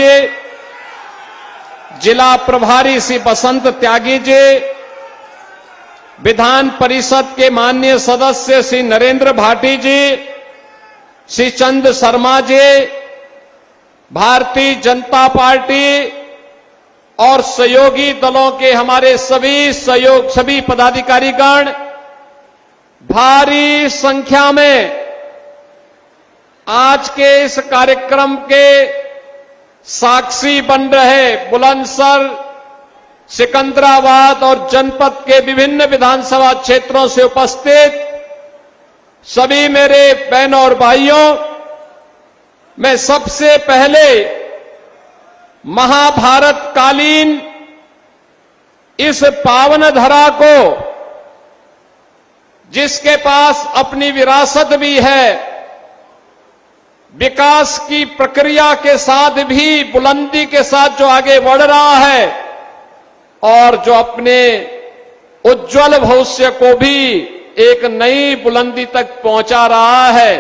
जी, जिला प्रभारी श्री बसंत त्यागी जी, विधान परिषद के माननीय सदस्य श्री नरेंद्र भाटी जी, श्री चंद शर्मा जी, भारतीय जनता पार्टी और सहयोगी दलों के हमारे सभी पदाधिकारीगण, भारी संख्या में आज के इस कार्यक्रम के साक्षी बन रहे बुलंदशहर, सिकंदराबाद और जनपद के विभिन्न विधानसभा क्षेत्रों से उपस्थित सभी मेरे बहनों और भाइयों, मैं सबसे पहले महाभारत कालीन इस पावन धरा को, जिसके पास अपनी विरासत भी है, विकास की प्रक्रिया के साथ भी बुलंदी के साथ जो आगे बढ़ रहा है और जो अपने उज्जवल भविष्य को भी एक नई बुलंदी तक पहुंचा रहा है,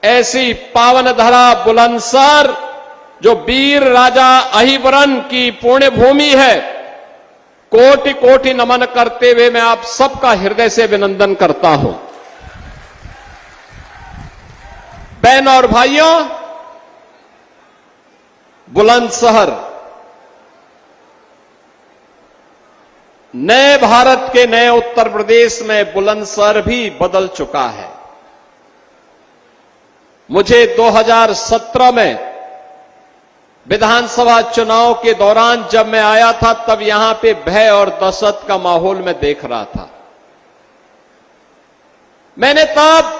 ऐसी पावन धरा बुलंदशहर जो वीर राजा अहिबरन की पुण्य भूमि है, कोटि कोटि नमन करते हुए मैं आप सबका हृदय से अभिनंदन करता हूं। बहनों और भाइयों, बुलंदशहर नए भारत के नए उत्तर प्रदेश में बुलंदशहर भी बदल चुका है। मुझे 2017 में विधानसभा चुनाव के दौरान जब मैं आया था, तब यहां पे भय और दहशत का माहौल मैं देख रहा था। मैंने तब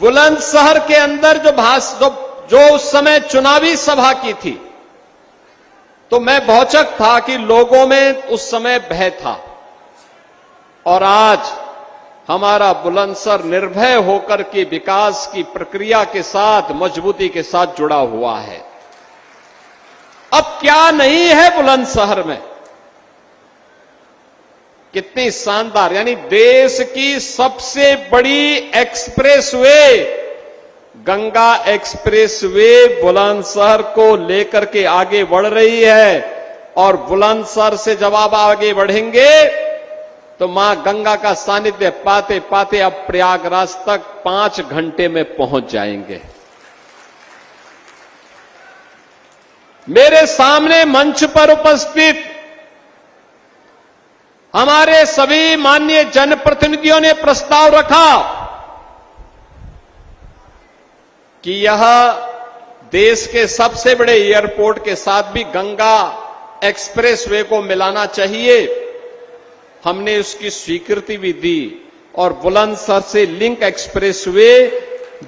बुलंदशहर के अंदर जो उस समय चुनावी सभा की थी, तो मैं भौचक था कि लोगों में उस समय भय था। और आज हमारा बुलंदशहर निर्भय होकर के विकास की प्रक्रिया के साथ मजबूती के साथ जुड़ा हुआ है। अब क्या नहीं है बुलंदशहर में, कितनी शानदार, यानी देश की सबसे बड़ी एक्सप्रेसवे, गंगा एक्सप्रेसवे बुलंदशहर को लेकर के आगे बढ़ रही है। और बुलंदशहर से जब आप आगे बढ़ेंगे तो मां गंगा का सानिध्य पाते पाते अब प्रयागराज तक 5 घंटे में पहुंच जाएंगे। मेरे सामने मंच पर उपस्थित हमारे सभी माननीय जनप्रतिनिधियों ने प्रस्ताव रखा कि यह देश के सबसे बड़े एयरपोर्ट के साथ भी गंगा एक्सप्रेसवे को मिलाना चाहिए। हमने उसकी स्वीकृति भी दी और बुलंदशहर से लिंक एक्सप्रेसवे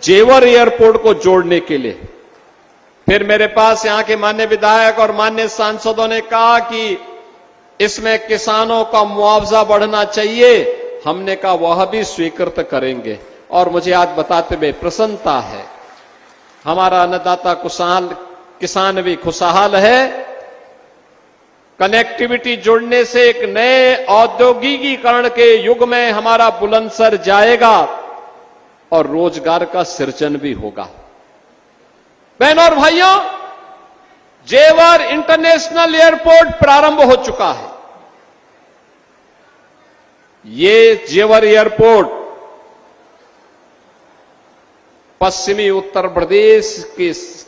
जेवर एयरपोर्ट को जोड़ने के लिए फिर मेरे पास यहां के माननीय विधायक और माननीय सांसदों ने कहा कि इसमें किसानों का मुआवजा बढ़ना चाहिए। हमने कहा वह भी स्वीकृत करेंगे। और मुझे आज बताते हुए प्रसन्नता है, हमारा अन्नदाता किसान भी खुशहाल है। कनेक्टिविटी जुड़ने से एक नए औद्योगिकीकरण के युग में हमारा बुलंदशहर जाएगा और रोजगार का सृजन भी होगा। बहनों और भाइयों, जेवर इंटरनेशनल एयरपोर्ट प्रारंभ हो चुका है। ये जेवर एयरपोर्ट पश्चिमी उत्तर प्रदेश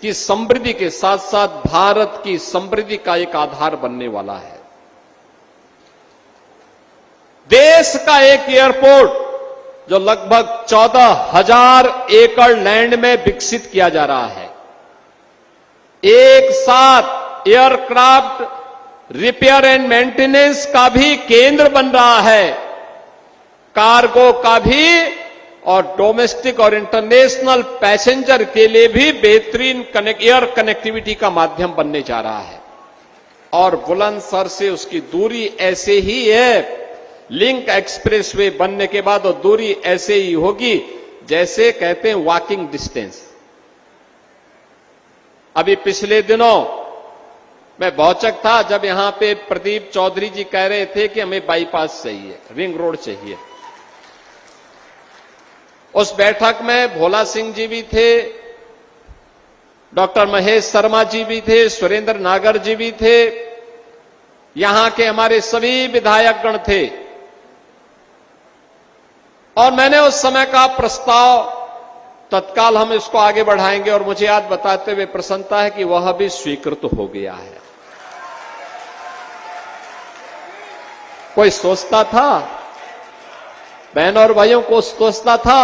की समृद्धि के साथ साथ भारत की समृद्धि का एक आधार बनने वाला है। देश का एक एयरपोर्ट जो लगभग 14,000 एकड़ लैंड में विकसित किया जा रहा है। एक साथ एयरक्राफ्ट रिपेयर एंड मेंटेनेंस का भी केंद्र बन रहा है, कार्गो का भी, और डोमेस्टिक और इंटरनेशनल पैसेंजर के लिए भी बेहतरीन एयर कनेक्टिविटी का माध्यम बनने जा रहा है। और बुलंदशहर से उसकी दूरी ऐसे ही है, लिंक एक्सप्रेसवे बनने के बाद वो दूरी ऐसे ही होगी जैसे कहते हैं वॉकिंग डिस्टेंस। अभी पिछले दिनों मैं भौचक था जब यहां पे प्रदीप चौधरी जी कह रहे थे कि हमें बाईपास चाहिए, रिंग रोड चाहिए। उस बैठक में भोला सिंह जी भी थे, डॉक्टर महेश शर्मा जी भी थे, सुरेंद्र नागर जी भी थे, यहां के हमारे सभी विधायकगण थे। और मैंने उस समय का प्रस्ताव तत्काल हम इसको आगे बढ़ाएंगे, और मुझे आज बताते हुए प्रसन्नता है कि वह भी स्वीकृत हो गया है। कोई सोचता था, बहन और भाइयों को सोचता था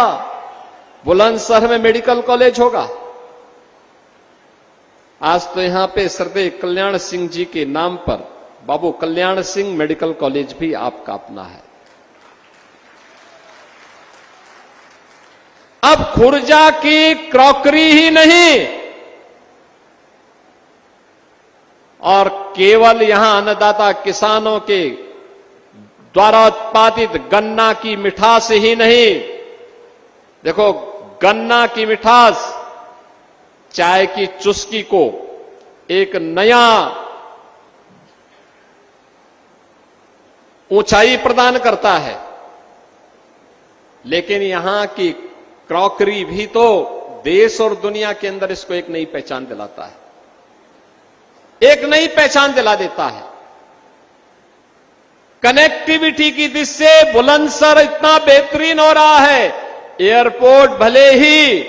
बुलंदशहर में मेडिकल कॉलेज होगा? आज तो यहां पे श्रद्धेय कल्याण सिंह जी के नाम पर बाबू कल्याण सिंह मेडिकल कॉलेज भी आपका अपना है। अब खुर्जा की क्रॉकरी ही नहीं, और केवल यहां अन्नदाता किसानों के द्वारा उत्पादित गन्ना की मिठास ही नहीं, देखो गन्ना की मिठास चाय की चुस्की को एक नया ऊंचाई प्रदान करता है, लेकिन यहां की क्रॉकरी भी तो देश और दुनिया के अंदर इसको एक नई पहचान दिलाता है, एक नई पहचान दिला देता है। कनेक्टिविटी की दृष्टि से बुलंदशहर इतना बेहतरीन हो रहा है। एयरपोर्ट भले ही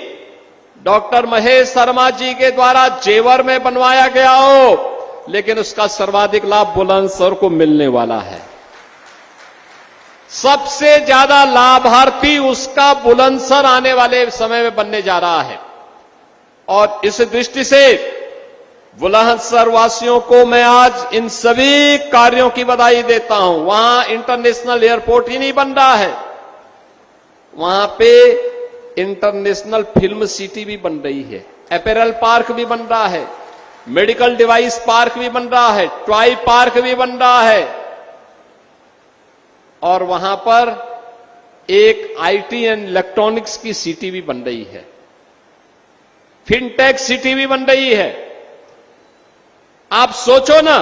डॉक्टर महेश शर्मा जी के द्वारा जेवर में बनवाया गया हो, लेकिन उसका सर्वाधिक लाभ बुलंदशहर को मिलने वाला है। सबसे ज्यादा लाभार्थी उसका बुलंदशहर आने वाले समय में बनने जा रहा है। और इस दृष्टि से बुलंदशहर वासियों को मैं आज इन सभी कार्यों की बधाई देता हूं। वहां इंटरनेशनल एयरपोर्ट ही नहीं बन रहा है, वहां पे इंटरनेशनल फिल्म सिटी भी बन रही है, अपैरल पार्क भी बन रहा है, मेडिकल डिवाइस पार्क भी बन रहा है, टॉय पार्क भी बन रहा है, और वहां पर एक आईटी एंड इलेक्ट्रॉनिक्स की सिटी भी बन रही है, फिनटेक सिटी भी बन रही है। आप सोचो ना,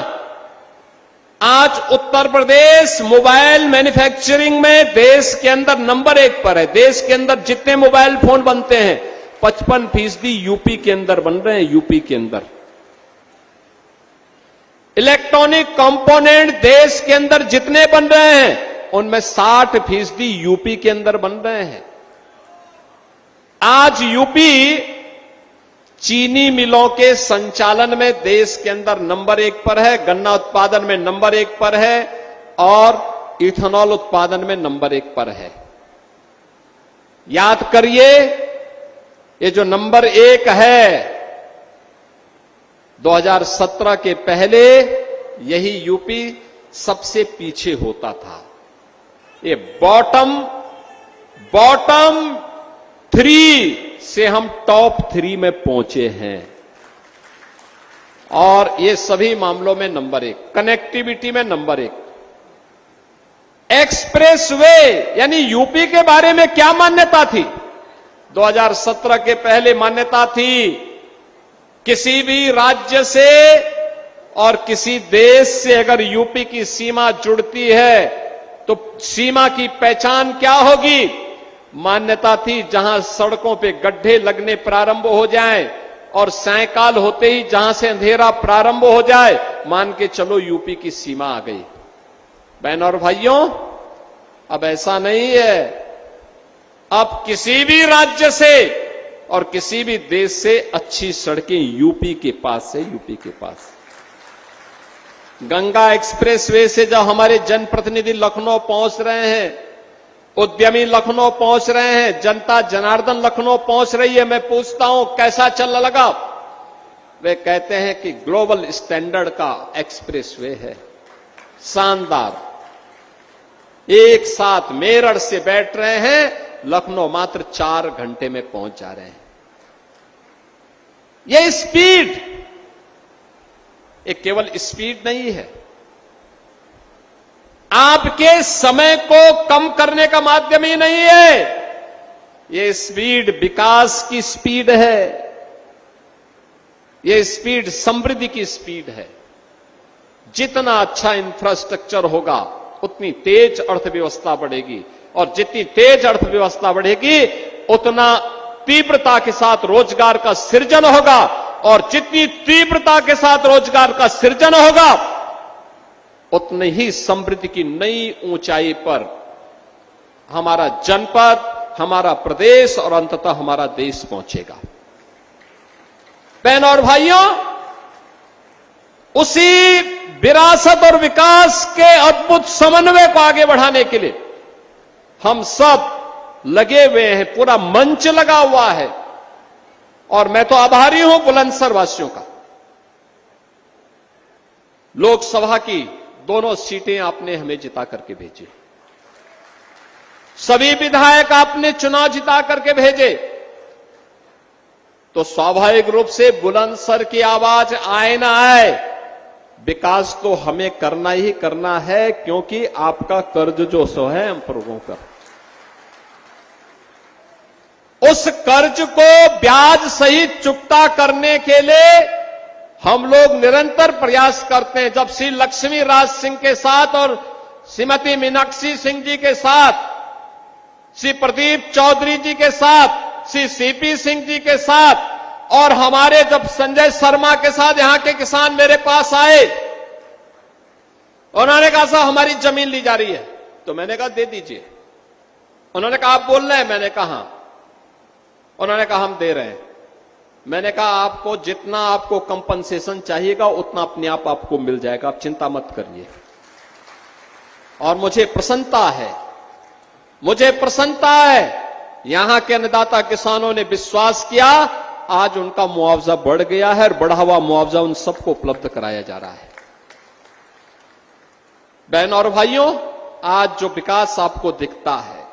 आज उत्तर प्रदेश मोबाइल मैन्युफैक्चरिंग में देश के अंदर नंबर 1 पर है। देश के अंदर जितने मोबाइल फोन बनते हैं 55% यूपी के अंदर बन रहे हैं, यूपी के अंदर। इलेक्ट्रॉनिक कंपोनेंट देश के अंदर जितने बन रहे हैं उनमें 60% यूपी के अंदर बन रहे हैं। आज यूपी चीनी मिलों के संचालन में देश के अंदर नंबर 1 पर है, गन्ना उत्पादन में नंबर 1 पर है, और इथेनॉल उत्पादन में नंबर 1 पर है। याद करिए, ये जो नंबर 1 है 2017 के पहले यही यूपी सबसे पीछे होता था। ये बॉटम 3 से हम टॉप 3 में पहुंचे हैं, और ये सभी मामलों में नंबर 1, कनेक्टिविटी में नंबर 1। एक्सप्रेस वे यानी यूपी के बारे में क्या मान्यता थी? 2017 के पहले मान्यता थी किसी भी राज्य से और किसी देश से अगर यूपी की सीमा जुड़ती है तो सीमा की पहचान क्या होगी? मान्यता थी जहां सड़कों पे गड्ढे लगने प्रारंभ हो जाएं और सायकाल होते ही जहां से अंधेरा प्रारंभ हो जाए, मान के चलो यूपी की सीमा आ गई। बहन और भाइयों, अब ऐसा नहीं है। अब किसी भी राज्य से और किसी भी देश से अच्छी सड़कें यूपी के पास है, यूपी के पास। गंगा एक्सप्रेसवे से जब हमारे जनप्रतिनिधि लखनऊ पहुंच रहे हैं, उद्यमी लखनऊ पहुंच रहे हैं, जनता जनार्दन लखनऊ पहुंच रही है, मैं पूछता हूं कैसा चल लगा? वे कहते हैं कि ग्लोबल स्टैंडर्ड का एक्सप्रेसवे है, शानदार। एक साथ मेरठ से बैठ रहे हैं, लखनऊ मात्र 4 घंटे में पहुंच जा रहे हैं। यह स्पीड, ये केवल स्पीड नहीं है, आपके समय को कम करने का माध्यम ही नहीं है। ये स्पीड विकास की स्पीड है, ये स्पीड समृद्धि की स्पीड है। जितना अच्छा इंफ्रास्ट्रक्चर होगा उतनी तेज अर्थव्यवस्था बढ़ेगी, और जितनी तेज अर्थव्यवस्था बढ़ेगी उतना तीव्रता के साथ रोजगार का सृजन होगा। और जितनी तीव्रता के साथ रोजगार का सृजन होगा, उतनी ही समृद्धि की नई ऊंचाई पर हमारा जनपद, हमारा प्रदेश और अंततः हमारा देश पहुंचेगा। बहनों और भाइयों, उसी विरासत और विकास के अद्भुत समन्वय को आगे बढ़ाने के लिए हम सब लगे हुए हैं, पूरा मंच लगा हुआ है। और मैं तो आभारी हूं बुलंदशहर वासियों का। लोकसभा की दोनों सीटें आपने हमें जिता करके भेजी, सभी विधायक आपने चुनाव जिता करके भेजे, तो स्वाभाविक रूप से बुलंदशहर की आवाज आए ना आए, विकास तो हमें करना ही करना है, क्योंकि आपका कर्ज जो सो है हम पर लोगों का, उस कर्ज को ब्याज सहित चुकता करने के लिए हम लोग निरंतर प्रयास करते हैं। जब श्री लक्ष्मी राज सिंह के साथ और श्रीमती मीनाक्षी सिंह जी के साथ, श्री प्रदीप चौधरी जी के साथ, श्री सीपी सिंह जी के साथ और हमारे जब संजय शर्मा के साथ यहां के किसान मेरे पास आए, उन्होंने कहा साहब हमारी जमीन ली जा रही है, तो मैंने कहा दे दीजिए। उन्होंने कहा आप बोल रहे हैं, मैंने कहा, उन्होंने कहा हम दे रहे हैं। मैंने कहा आपको जितना आपको कंपनसेशन चाहिएगा उतना अपने आप आपको मिल जाएगा, आप चिंता मत करिए। और मुझे प्रसन्नता है, यहां के अन्नदाता किसानों ने विश्वास किया, आज उनका मुआवजा बढ़ गया है और बढ़ा हुआ मुआवजा उन सबको उपलब्ध कराया जा रहा है। बहनों और भाइयों, आज जो विकास आपको दिखता है,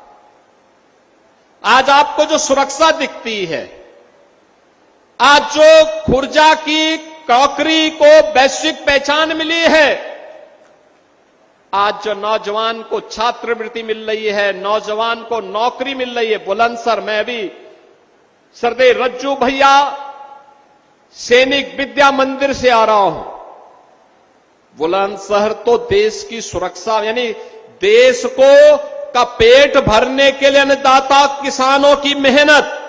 आज आपको जो सुरक्षा दिखती है, आज जो खुर्जा की क्रॉकरी को वैश्विक पहचान मिली है, आज जो नौजवान को छात्रवृत्ति मिल रही है, नौजवान को नौकरी मिल रही है। बुलंदशहर में अभी सरदे रज्जू भैया सैनिक विद्या मंदिर से आ रहा हूं। बुलंदशहर तो देश की सुरक्षा, यानी देश को का पेट भरने के लिए अन्नदाता किसानों की मेहनत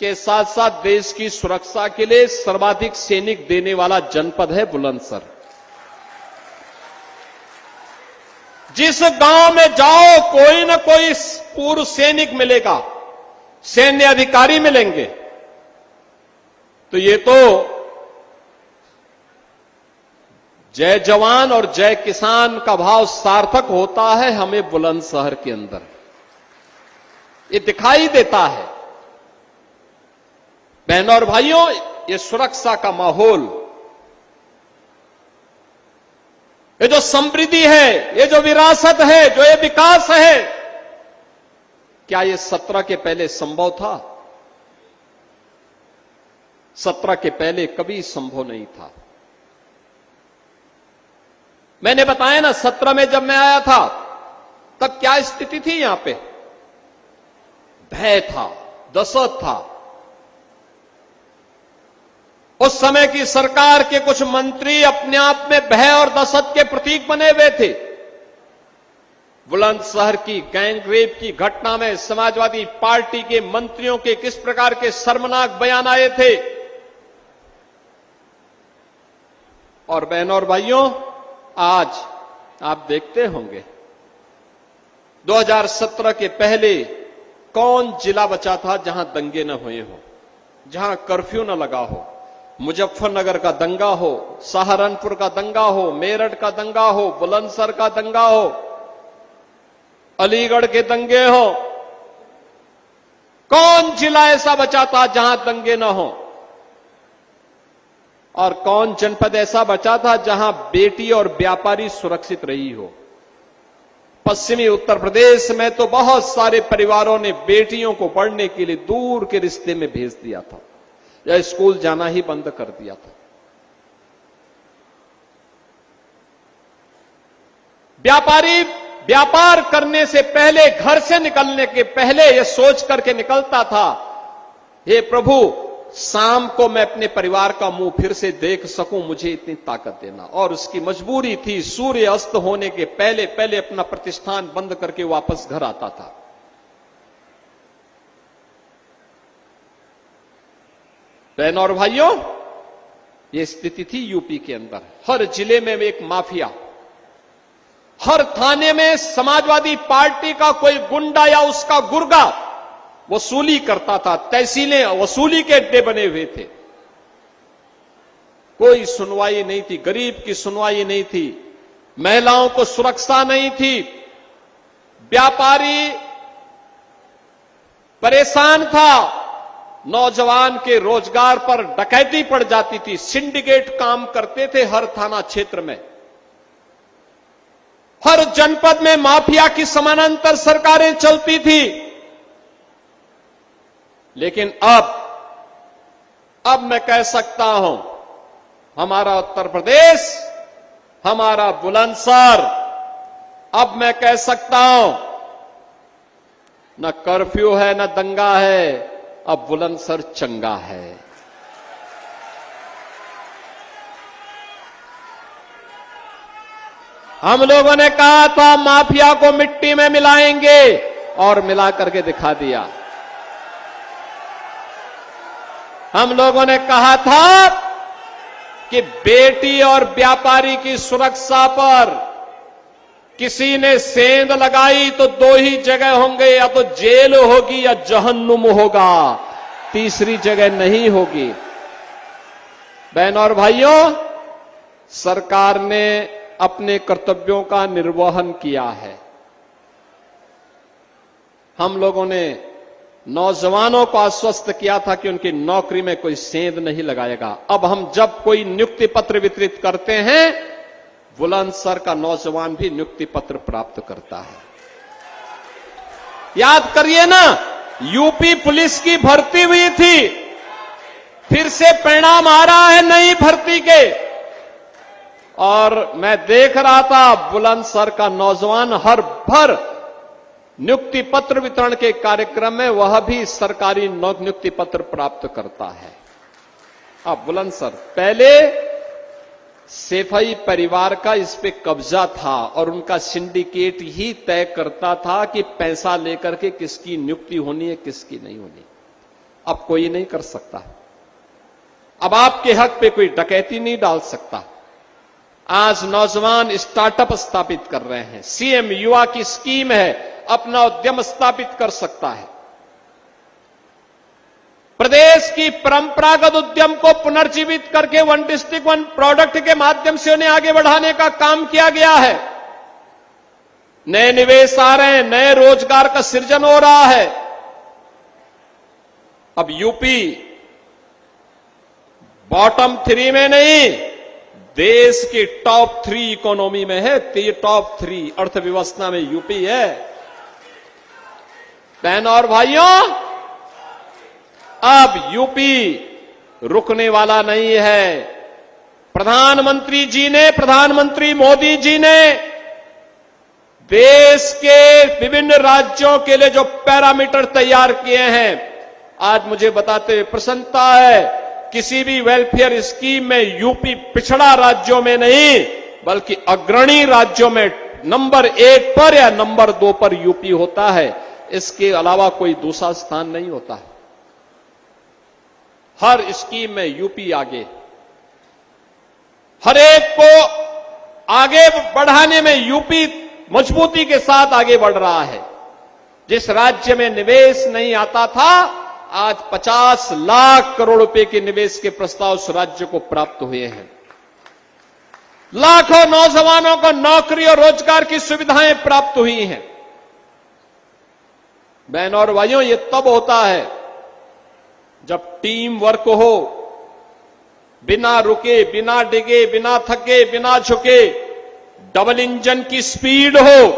के साथ साथ देश की सुरक्षा के लिए सर्वाधिक सैनिक देने वाला जनपद है बुलंदशहर। जिस गांव में जाओ कोई न कोई पूर्व सैनिक मिलेगा, सैन्य अधिकारी मिलेंगे। तो ये तो जय जवान और जय किसान का भाव सार्थक होता है हमें बुलंदशहर के अंदर, ये दिखाई देता है। बहनों और भाइयों, ये सुरक्षा का माहौल, ये जो समृद्धि है, ये जो विरासत है, जो ये विकास है, क्या ये 17 के पहले संभव था? 17 के पहले कभी संभव नहीं था। मैंने बताया ना, 17 में जब मैं आया था तब क्या स्थिति थी यहां पे? भय था, दहशत था। उस समय की सरकार के कुछ मंत्री अपने आप में भय और दहशत के प्रतीक बने हुए थे। बुलंदशहर की गैंगरेप की घटना में समाजवादी पार्टी के मंत्रियों के किस प्रकार के शर्मनाक बयान आए थे। और बहनों और भाइयों, आज आप देखते होंगे 2017 के पहले कौन जिला बचा था जहां दंगे न हुए हो, जहां कर्फ्यू न लगा हो। मुजफ्फरनगर का दंगा हो, सहारनपुर का दंगा हो, मेरठ का दंगा हो, बुलंदशहर का दंगा हो, अलीगढ़ के दंगे हो, कौन जिला ऐसा बचा था जहां दंगे न हो? और कौन जनपद ऐसा बचा था जहां बेटी और व्यापारी सुरक्षित रही हो? पश्चिमी उत्तर प्रदेश में तो बहुत सारे परिवारों ने बेटियों को पढ़ने के लिए दूर के रिश्ते में भेज दिया था या स्कूल जाना ही बंद कर दिया था। व्यापारी व्यापार करने से पहले, घर से निकलने के पहले यह सोच करके निकलता था, हे प्रभु शाम को मैं अपने परिवार का मुंह फिर से देख सकूं, मुझे इतनी ताकत देना। और उसकी मजबूरी थी, सूर्य अस्त होने के पहले पहले अपना प्रतिष्ठान बंद करके वापस घर आता था। बहनों और भाइयों, ये स्थिति थी यूपी के अंदर। हर जिले में एक माफिया, हर थाने में समाजवादी पार्टी का कोई गुंडा या उसका गुर्गा वसूली करता था। तहसीलें वसूली के अड्डे बने हुए थे। कोई सुनवाई नहीं थी, गरीब की सुनवाई नहीं थी, महिलाओं को सुरक्षा नहीं थी, व्यापारी परेशान था, नौजवान के रोजगार पर डकैती पड़ जाती थी, सिंडिकेट काम करते थे हर थाना क्षेत्र में, हर जनपद में माफिया की समानांतर सरकारें चलती थी। लेकिन अब मैं कह सकता हूं, हमारा उत्तर प्रदेश, हमारा बुलंदशहर, अब मैं कह सकता हूं, न कर्फ्यू है न दंगा है, अब बुलंदशहर चंगा है। हम लोगों ने कहा था माफिया को मिट्टी में मिलाएंगे और मिला करके दिखा दिया। हम लोगों ने कहा था कि बेटी और व्यापारी की सुरक्षा पर किसी ने सेंध लगाई तो दो ही जगह होंगे, या तो जेल होगी या जहन्नुम होगा, तीसरी जगह नहीं होगी। बहनों और भाइयों, सरकार ने अपने कर्तव्यों का निर्वहन किया है। हम लोगों ने नौजवानों को आश्वस्त किया था कि उनकी नौकरी में कोई सेंध नहीं लगाएगा। अब हम जब कोई नियुक्ति पत्र वितरित करते हैं, बुलंदशहर का नौजवान भी नियुक्ति पत्र प्राप्त करता है। याद करिए ना, यूपी पुलिस की भर्ती हुई थी, फिर से परिणाम आ रहा है नई भर्ती के, और मैं देख रहा था बुलंदशहर का नौजवान हर भर नियुक्ति पत्र वितरण के कार्यक्रम में वह भी सरकारी नियुक्ति पत्र प्राप्त करता है। अब बुलंदशहर, पहले सेफई परिवार का इस पे कब्जा था और उनका सिंडिकेट ही तय करता था कि पैसा लेकर के किसकी नियुक्ति होनी है, किसकी नहीं होनी। अब कोई नहीं कर सकता। अब आपके हक पे कोई डकैती नहीं डाल सकता। आज नौजवान स्टार्टअप स्थापित कर रहे हैं, सीएम युवा की स्कीम है, अपना उद्यम स्थापित कर सकता है। प्रदेश की परंपरागत उद्यम को पुनर्जीवित करके वन डिस्ट्रिक्ट वन प्रोडक्ट के माध्यम से उन्हें आगे बढ़ाने का काम किया गया है। नए निवेश आ रहे हैं, नए रोजगार का सृजन हो रहा है। अब यूपी बॉटम 3 में नहीं, देश की टॉप 3 इकोनॉमी में है। टॉप 3 अर्थव्यवस्था में यूपी है। बहनों और भाइयों, अब यूपी रुकने वाला नहीं है। प्रधानमंत्री मोदी जी ने देश के विभिन्न राज्यों के लिए जो पैरामीटर तैयार किए हैं, आज मुझे बताते हुए प्रसन्नता है, किसी भी वेलफेयर स्कीम में यूपी पिछड़ा राज्यों में नहीं, बल्कि अग्रणी राज्यों में नंबर 1 पर या नंबर 2 पर यूपी होता है। इसके अलावा कोई दूसरा स्थान नहीं होता है। हर स्कीम में यूपी आगे, हर एक को आगे बढ़ाने में यूपी मजबूती के साथ आगे बढ़ रहा है। जिस राज्य में निवेश नहीं आता था, आज 50 लाख करोड़ रुपए के निवेश के प्रस्ताव उस राज्य को प्राप्त हुए हैं। लाखों नौजवानों को नौकरी और रोजगार की सुविधाएं प्राप्त हुई हैं। बहनों और भाइयों, ये तब होता है जब टीम वर्क हो, बिना रुके, बिना डिगे, बिना थके, बिना झुके, डबल इंजन की स्पीड हो,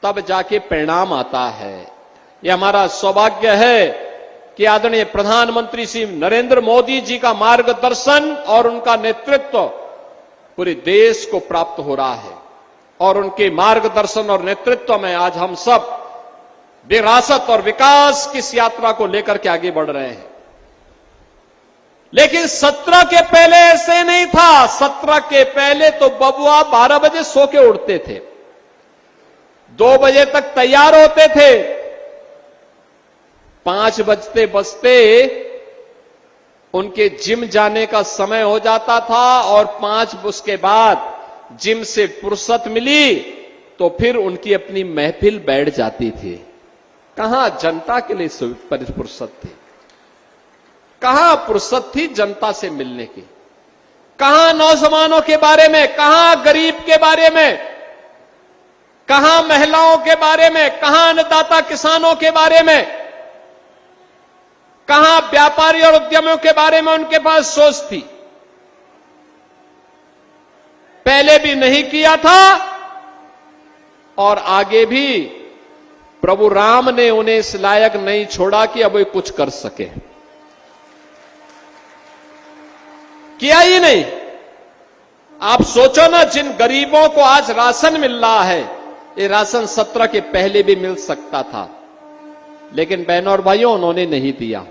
तब जाके परिणाम आता है। यह हमारा सौभाग्य है कि आदरणीय प्रधानमंत्री श्री नरेंद्र मोदी जी का मार्गदर्शन और उनका नेतृत्व पूरे देश को प्राप्त हो रहा है। और उनके मार्गदर्शन और नेतृत्व में आज हम सब विरासत और विकास की इस यात्रा को लेकर के आगे बढ़ रहे हैं। लेकिन 17 के पहले ऐसे नहीं था। 17 के पहले तो बबुआ 12 बजे सो के उठते थे, 2 बजे तक तैयार होते थे, 5 बजते बजते उनके जिम जाने का समय हो जाता था और 5 उसके बाद जिम से फुर्सत मिली तो फिर उनकी अपनी महफिल बैठ जाती थी। कहां जनता के लिए फुर्सत थी, कहां फुर्सत थी जनता से मिलने की, कहां नौजवानों के बारे में, कहां गरीब के बारे में, कहां महिलाओं के बारे में, कहां अन्नदाता किसानों के बारे में, कहां व्यापारी और उद्यमियों के बारे में उनके पास सोच थी। पहले भी नहीं किया था और आगे भी प्रभु राम ने उन्हें इस लायक नहीं छोड़ा कि अब वे कुछ कर सके, किया ही नहीं। आप सोचो ना, जिन गरीबों को आज राशन मिल रहा है, ये राशन 17 के पहले भी मिल सकता था, लेकिन बहनों और भाइयों उन्होंने नहीं दिया।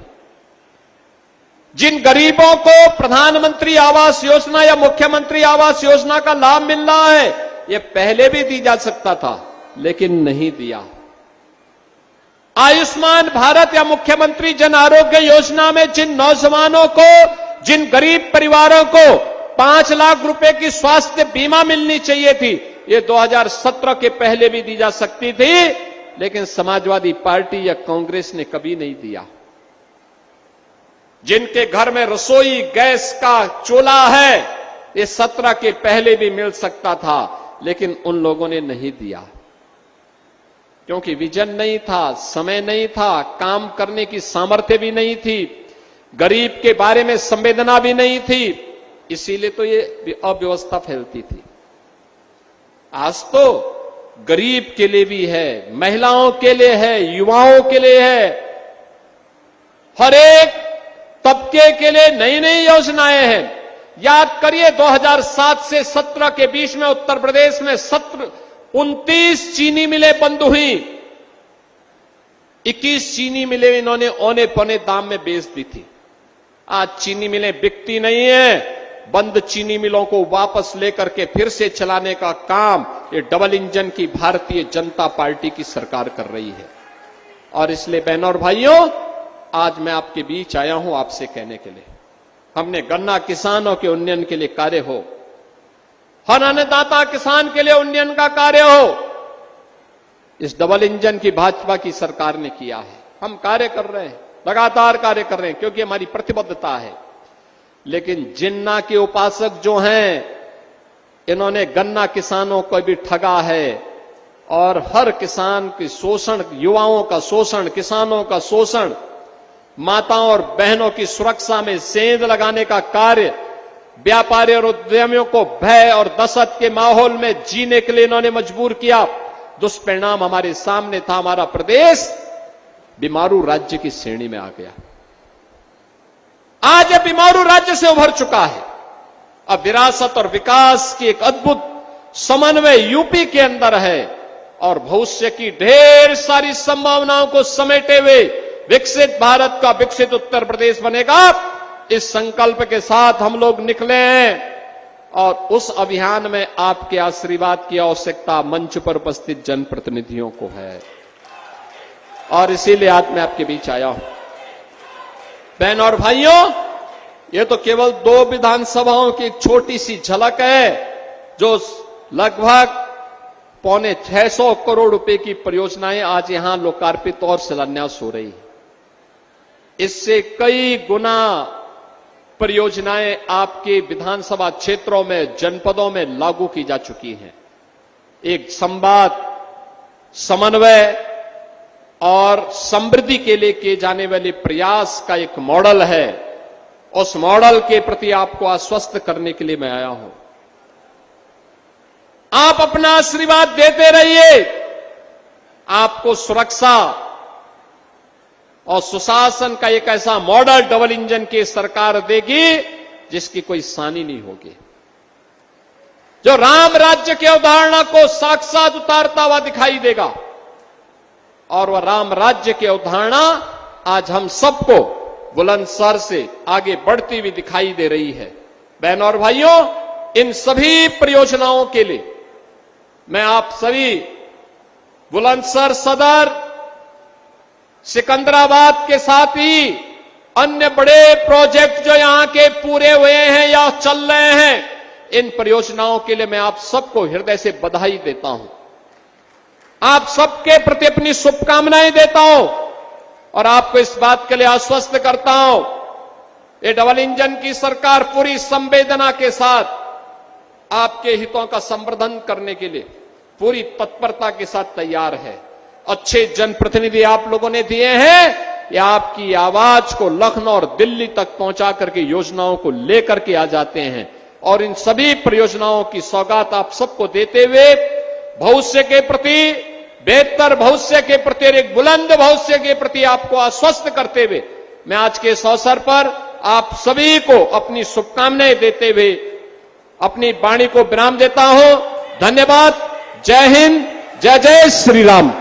जिन गरीबों को प्रधानमंत्री आवास योजना या मुख्यमंत्री आवास योजना का लाभ मिल रहा है, यह पहले भी दी जा सकता था, लेकिन नहीं दिया। आयुष्मान भारत या मुख्यमंत्री जन आरोग्य योजना में जिन नौजवानों को, जिन गरीब परिवारों को 5 लाख रुपए की स्वास्थ्य बीमा मिलनी चाहिए थी, ये 2017 के पहले भी दी जा सकती थी, लेकिन समाजवादी पार्टी या कांग्रेस ने कभी नहीं दिया। जिनके घर में रसोई गैस का चूल्हा है, ये 17 के पहले भी मिल सकता था, लेकिन उन लोगों ने नहीं दिया, क्योंकि विजन नहीं था, समय नहीं था, काम करने की सामर्थ्य भी नहीं थी, गरीब के बारे में संवेदना भी नहीं थी, इसीलिए तो ये अव्यवस्था फैलती थी। आज तो गरीब के लिए भी है, महिलाओं के लिए है, युवाओं के लिए है, हर एक तबके के लिए नई नई योजनाएं हैं। याद करिए 2007 से 17 के बीच में उत्तर प्रदेश में 29 चीनी मिलें बंद हुई, 21 चीनी मिलें इन्होंने औने पौने दाम में बेच दी थी। आज चीनी मिलें बिकती नहीं है, बंद चीनी मिलों को वापस लेकर के फिर से चलाने का काम ये डबल इंजन की भारतीय जनता पार्टी की सरकार कर रही है। और इसलिए बहनों और भाइयों, आज मैं आपके बीच आया हूं आपसे कहने के लिए, हमने गन्ना किसानों के उन्नयन के लिए कार्य हो, हर अन्नदाता किसान के लिए उन्नयन का कार्य हो, इस डबल इंजन की भाजपा की सरकार ने किया है। हम कार्य कर रहे हैं, लगातार कार्य कर रहे हैं, क्योंकि हमारी प्रतिबद्धता है। लेकिन जिन्ना के उपासक जो हैं, इन्होंने गन्ना किसानों को भी ठगा है और हर किसान की शोषण, युवाओं का शोषण, किसानों का शोषण, माताओं और बहनों की सुरक्षा में सेंध लगाने का कार्य, व्यापारी और उद्यमियों को भय और दहशत के माहौल में जीने के लिए इन्होंने मजबूर किया। दुष्परिणाम हमारे सामने था, हमारा प्रदेश बीमारू राज्य की श्रेणी में आ गया। आज यह बीमारू राज्य से उभर चुका है। अब विरासत और विकास की एक अद्भुत समन्वय यूपी के अंदर है और भविष्य की ढेर सारी संभावनाओं को समेटे हुए विकसित भारत का विकसित उत्तर प्रदेश बनेगा। इस संकल्प के साथ हम लोग निकले हैं और उस अभियान में आपके आशीर्वाद की आवश्यकता मंच पर उपस्थित जनप्रतिनिधियों को है और इसीलिए आज मैं आपके बीच आया हूं। बहन और भाइयों, ये तो केवल 2 विधानसभाओं की एक छोटी सी झलक है, जो लगभग 650 करोड़ रुपए की परियोजनाएं आज यहां लोकार्पित और शिलान्यास हो रही है। इससे कई गुना परियोजनाएं आपके विधानसभा क्षेत्रों में, जनपदों में लागू की जा चुकी हैं। एक संवाद, समन्वय और समृद्धि के लिए किए जाने वाले प्रयास का एक मॉडल है। उस मॉडल के प्रति आपको आश्वस्त करने के लिए मैं आया हूं। आप अपना आशीर्वाद देते रहिए, आपको सुरक्षा और सुशासन का एक ऐसा मॉडल डबल इंजन की सरकार देगी जिसकी कोई सानी नहीं होगी, जो राम राज्य की अवधारणा को साक्षात उतारता हुआ दिखाई देगा। और वह राम राज्य की अवधारणा आज हम सबको बुलंदशहर से आगे बढ़ती हुई दिखाई दे रही है। बहनों और भाइयों, इन सभी परियोजनाओं के लिए मैं आप सभी बुलंदशहर सदर, सिकंदराबाद के साथ ही अन्य बड़े प्रोजेक्ट जो यहां के पूरे हुए हैं या चल रहे हैं, इन परियोजनाओं के लिए मैं आप सबको हृदय से बधाई देता हूं। आप सबके प्रति अपनी शुभकामनाएं देता हूं और आपको इस बात के लिए आश्वस्त करता हूं, ये डबल इंजन की सरकार पूरी संवेदना के साथ आपके हितों का संवर्धन करने के लिए पूरी तत्परता के साथ तैयार है। अच्छे जनप्रतिनिधि आप लोगों ने दिए हैं, ये आपकी आवाज को लखनऊ और दिल्ली तक पहुंचा करके योजनाओं को लेकर के आ जाते हैं और इन सभी परियोजनाओं की सौगात आप सबको देते हुए भविष्य के प्रति, बेहतर भविष्य के प्रति, एक बुलंद भविष्य के प्रति आपको आश्वस्त करते हुए मैं आज के इस अवसर पर आप सभी को अपनी शुभकामनाएं देते हुए अपनी वाणी को विराम देता हूं। धन्यवाद। जय हिंद, जय जय श्री राम।